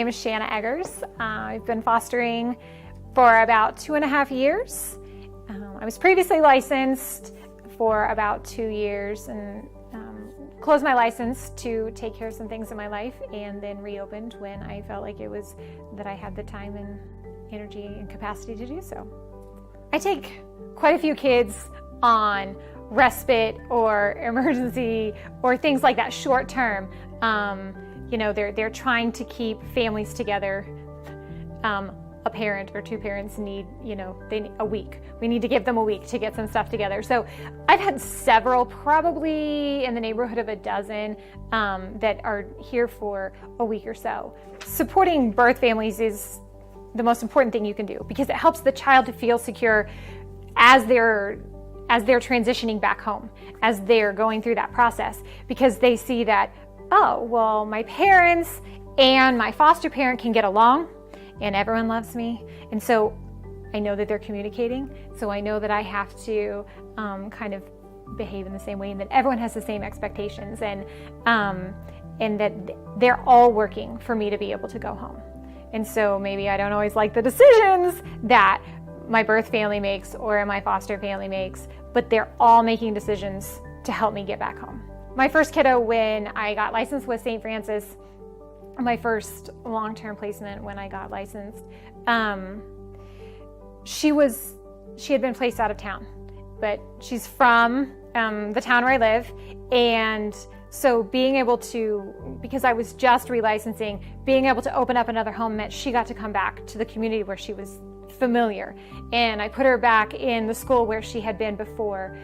name is Shanna Eggers. I've been fostering for about 2.5 years. I was previously licensed for about 2 years and closed my license to take care of some things in my life, and then reopened when I felt like that I had the time and energy and capacity to do so. I take quite a few kids on respite or emergency or things like that short term. They're trying to keep families together. A parent or two parents need, they need a week. We need to give them a week to get some stuff together. So I've had several, probably in the neighborhood of a dozen, that are here for a week or so. Supporting birth families is the most important thing you can do, because it helps the child to feel secure as they're transitioning back home, as they're going through that process, because they see that, oh, well, my parents and my foster parent can get along and everyone loves me. And so I know that they're communicating. So I know that I have to kind of behave in the same way, and that everyone has the same expectations, and that they're all working for me to be able to go home. And so maybe I don't always like the decisions that my birth family makes or my foster family makes, but they're all making decisions to help me get back home. My first kiddo, when I got licensed with St. Francis, my first long-term placement when I got licensed, she had been placed out of town, but she's from the town where I live, and so being able to, because I was just relicensing, being able to open up another home meant she got to come back to the community where she was familiar, and I put her back in the school where she had been before.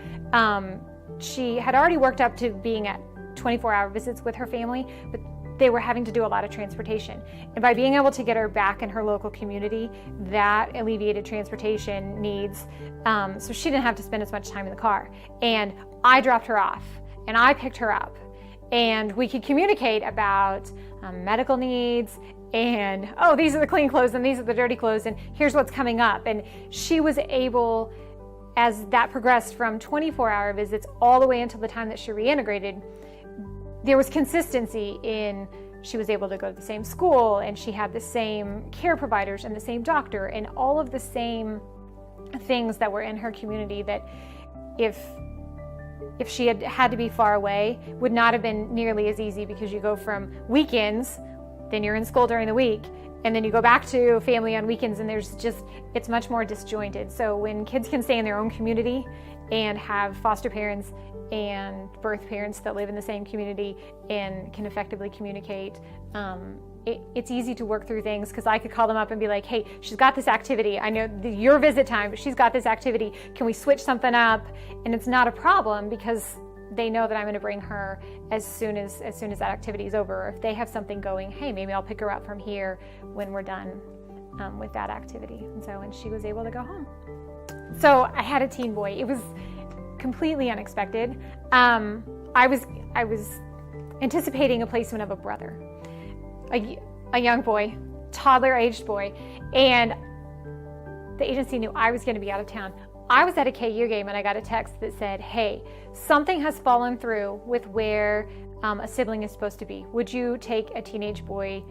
She had already worked up to being at 24-hour visits with her family, but they were having to do a lot of transportation. And by being able to get her back in her local community, that alleviated transportation needs. So she didn't have to spend as much time in the car. And I dropped her off and I picked her up. And we could communicate about medical needs and, oh, these are the clean clothes and these are the dirty clothes and here's what's coming up. And she was able, as that progressed from 24-hour visits all the way until the time that she reintegrated, there was consistency in, she was able to go to the same school, and she had the same care providers and the same doctor and all of the same things that were in her community that if she had to be far away would not have been nearly as easy, because you go from weekends, then you're in school during the week, and then you go back to family on weekends, and it's much more disjointed. So when kids can stay in their own community and have foster parents and birth parents that live in the same community and can effectively communicate, it's easy to work through things, because I could call them up and be like, hey, she's got this activity. I know your visit time, but she's got this activity. Can we switch something up? And it's not a problem, because they know that I'm going to bring her as soon as that activity is over. Or if they have something going, hey, maybe I'll pick her up from here when we're done with that activity. And she was able to go home. So I had a teen boy. It was completely unexpected. I was anticipating a placement of a brother, a young boy, toddler-aged boy, and the agency knew I was going to be out of town. I was at a KU game and I got a text that said, hey, something has fallen through with where a sibling is supposed to be. Would you take a teenage boy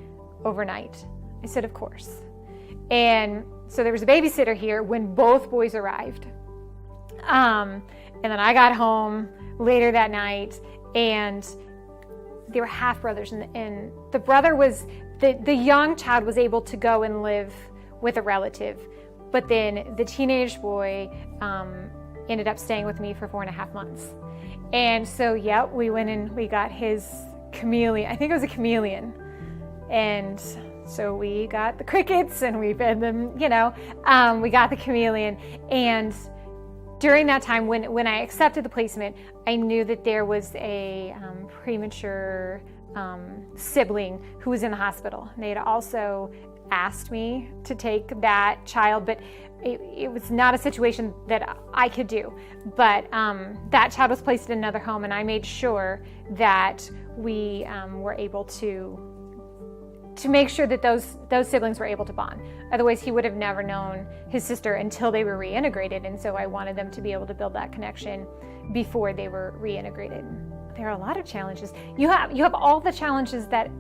overnight? I said, of course. And so there was a babysitter here when both boys arrived. And then I got home later that night, and they were half brothers, and the brother was, the young child was able to go and live with a relative, but then the teenage boy ended up staying with me for 4.5 months. And so, we went and we got his chameleon. I think it was a chameleon. And so we got the crickets and we fed them, we got the chameleon. And during that time, when I accepted the placement, I knew that there was a premature sibling who was in the hospital. And they had also asked me to take that child, but it was not a situation that I could do. But that child was placed in another home, and I made sure that we were able to make sure that those siblings were able to bond. Otherwise, he would have never known his sister until they were reintegrated, and so I wanted them to be able to build that connection before they were reintegrated. There are a lot of challenges. You have all the challenges that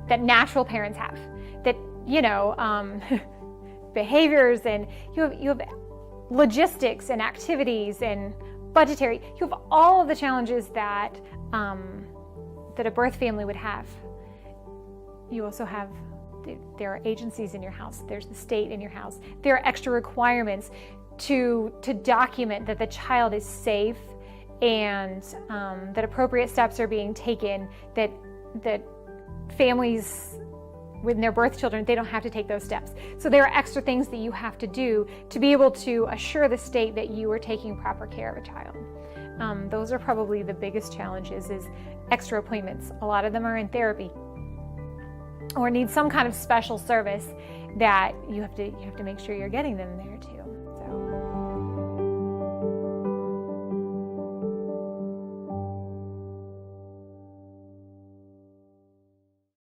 that natural parents have, that, behaviors, and you have logistics and activities and budgetary. You have all of the challenges that a birth family would have. You also have, there are agencies in your house. There's the state in your house. There are extra requirements to document that the child is safe, and that appropriate steps are being taken, that families with their birth children, they don't have to take those steps. So there are extra things that you have to do to be able to assure the state that you are taking proper care of a child. Those are probably the biggest challenges, is extra appointments. A lot of them are in therapy or need some kind of special service that you have to make sure you're getting them there too.